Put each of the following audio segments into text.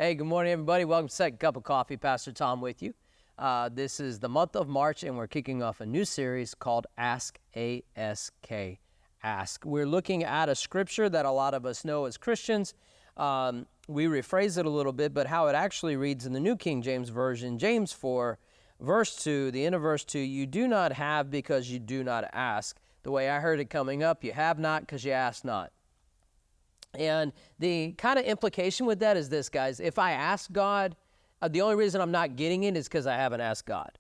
Hey, good morning, everybody. Welcome to Second Cup of Coffee. Pastor Tom with you. This is the month of March, and we're kicking off a new series called Ask, A-S-K, Ask. We're looking at a scripture that a lot of us know as Christians. We rephrase it a little bit, but how it actually reads in the New King James Version, James 4, verse 2, the end of verse 2, you do not have because you do not ask. The way I heard it coming up, you have not because you ask not. And the kind of implication with that is this, guys. If I ask God, the only reason I'm not getting it is because I haven't asked God.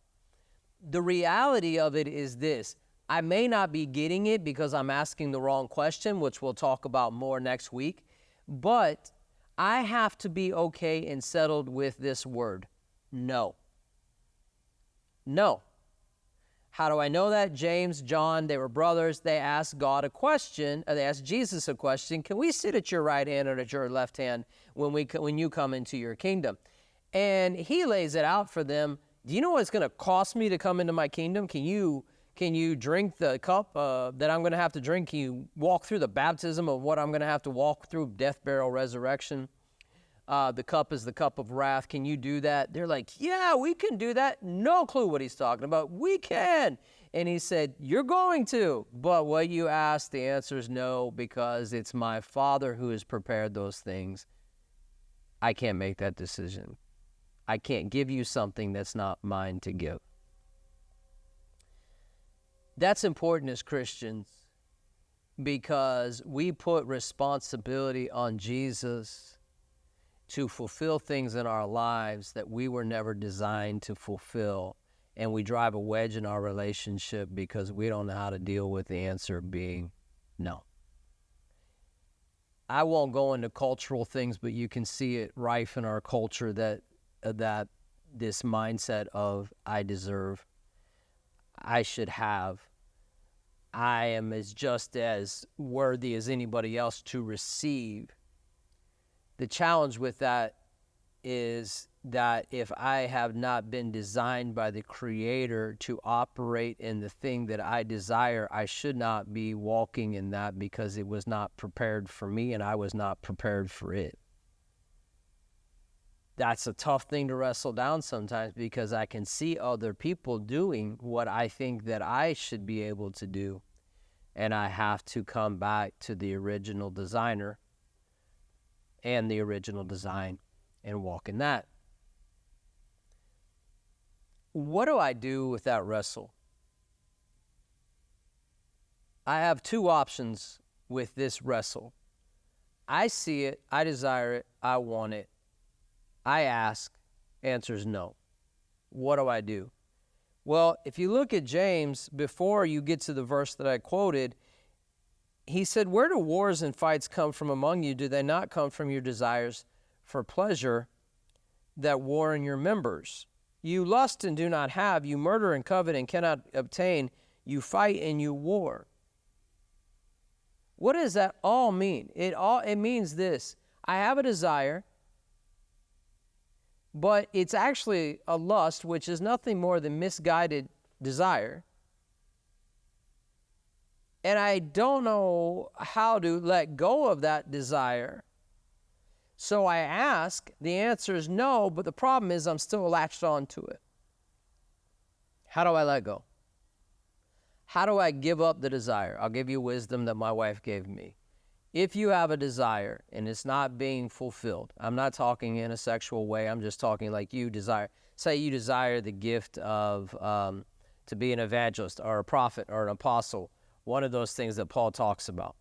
The reality of it is this. I may not be getting it because I'm asking the wrong question, which we'll talk about more next week. But I have to be okay and settled with this word, no. No. How do I know that? James, John, they were brothers. They asked God a question. They asked Jesus a question. Can we sit at your right hand or at your left hand when you come into your kingdom? And he lays it out for them. Do you know what it's going to cost me to come into my kingdom? Can you drink the cup that I'm going to have to drink? Can you walk through the baptism of what I'm going to have to walk through, death, burial, resurrection? The cup is the cup of wrath. Can you do that? They're like, yeah, we can do that. No clue what he's talking about. We can. And he said, you're going to. But what you ask, the answer is no, because it's my Father who has prepared those things. I can't make that decision. I can't give you something that's not mine to give. That's important as Christians because we put responsibility on Jesus to fulfill things in our lives that we were never designed to fulfill. And we drive a wedge in our relationship because we don't know how to deal with the answer being no. I won't go into cultural things, but you can see it rife in our culture that this mindset of I deserve, I should have, I am just as worthy as anybody else to receive. The challenge with that is that if I have not been designed by the Creator to operate in the thing that I desire, I should not be walking in that because it was not prepared for me and I was not prepared for it. That's a tough thing to wrestle down sometimes because I can see other people doing what I think that I should be able to do, and I have to come back to the original designer and the original design and walk in that. What do I do with that wrestle? I have two options with this wrestle. I see it, I desire it, I want it. I ask, answer's no. What do I do? Well, if you look at James, before you get to the verse that I quoted, he said, where do wars and fights come from among you? Do they not come from your desires for pleasure that war in your members? You lust and do not have. You murder and covet and cannot obtain. You fight and you war. What does that all mean? It means this. I have a desire, but it's actually a lust, which is nothing more than misguided desire. And I don't know how to let go of that desire. So I ask, the answer is no, but the problem is I'm still latched on to it. How do I let go? How do I give up the desire? I'll give you wisdom that my wife gave me. If you have a desire and it's not being fulfilled, I'm not talking in a sexual way, I'm just talking like you desire. Say you desire the gift of to be an evangelist or a prophet or an apostle. One of those things that Paul talks about.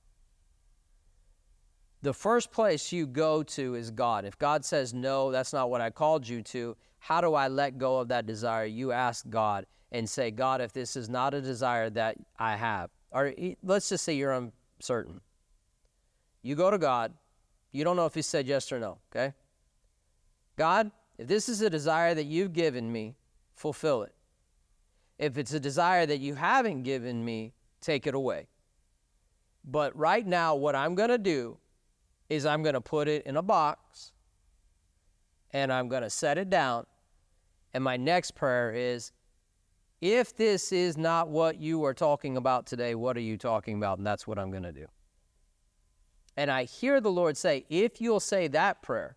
The first place you go to is God. If God says, no, that's not what I called you to, how do I let go of that desire? You ask God and say, God, if this is not a desire that I have, or let's just say you're uncertain. You go to God. You don't know if he said yes or no, okay? God, if this is a desire that you've given me, fulfill it. If it's a desire that you haven't given me, take it away. But right now, what I'm going to do is I'm going to put it in a box and I'm going to set it down. And my next prayer is, if this is not what you are talking about today, what are you talking about? And that's what I'm going to do. And I hear the Lord say, if you'll say that prayer,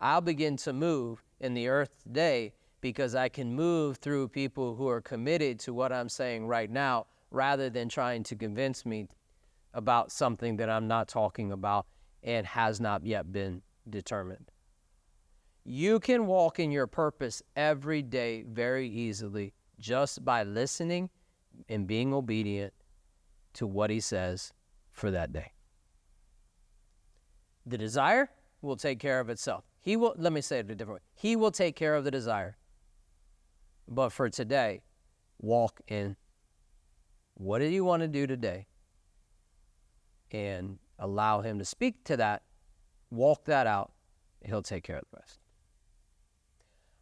I'll begin to move in the earth today because I can move through people who are committed to what I'm saying right now rather than trying to convince me about something that I'm not talking about and has not yet been determined. You can walk in your purpose every day very easily just by listening and being obedient to what he says for that day. The desire will take care of itself. Let me say it a different way. He will take care of the desire. But for today, walk in what do you want to do today? And allow him to speak to that, walk that out, and he'll take care of the rest.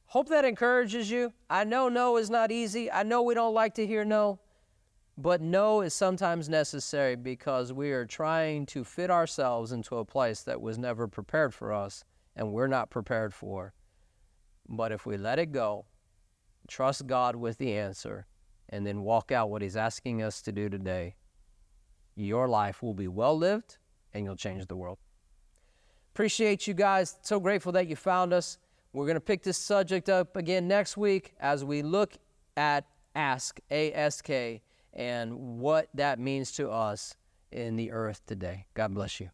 Hope that encourages you. I know no is not easy. I know we don't like to hear no, but no is sometimes necessary because we are trying to fit ourselves into a place that was never prepared for us and we're not prepared for. But if we let it go, trust God with the answer, and then walk out what he's asking us to do today, your life will be well lived and you'll change the world. Appreciate you guys. So grateful that you found us. We're going to pick this subject up again next week as we look at ask, A-S-K, and what that means to us in the earth today. God bless you.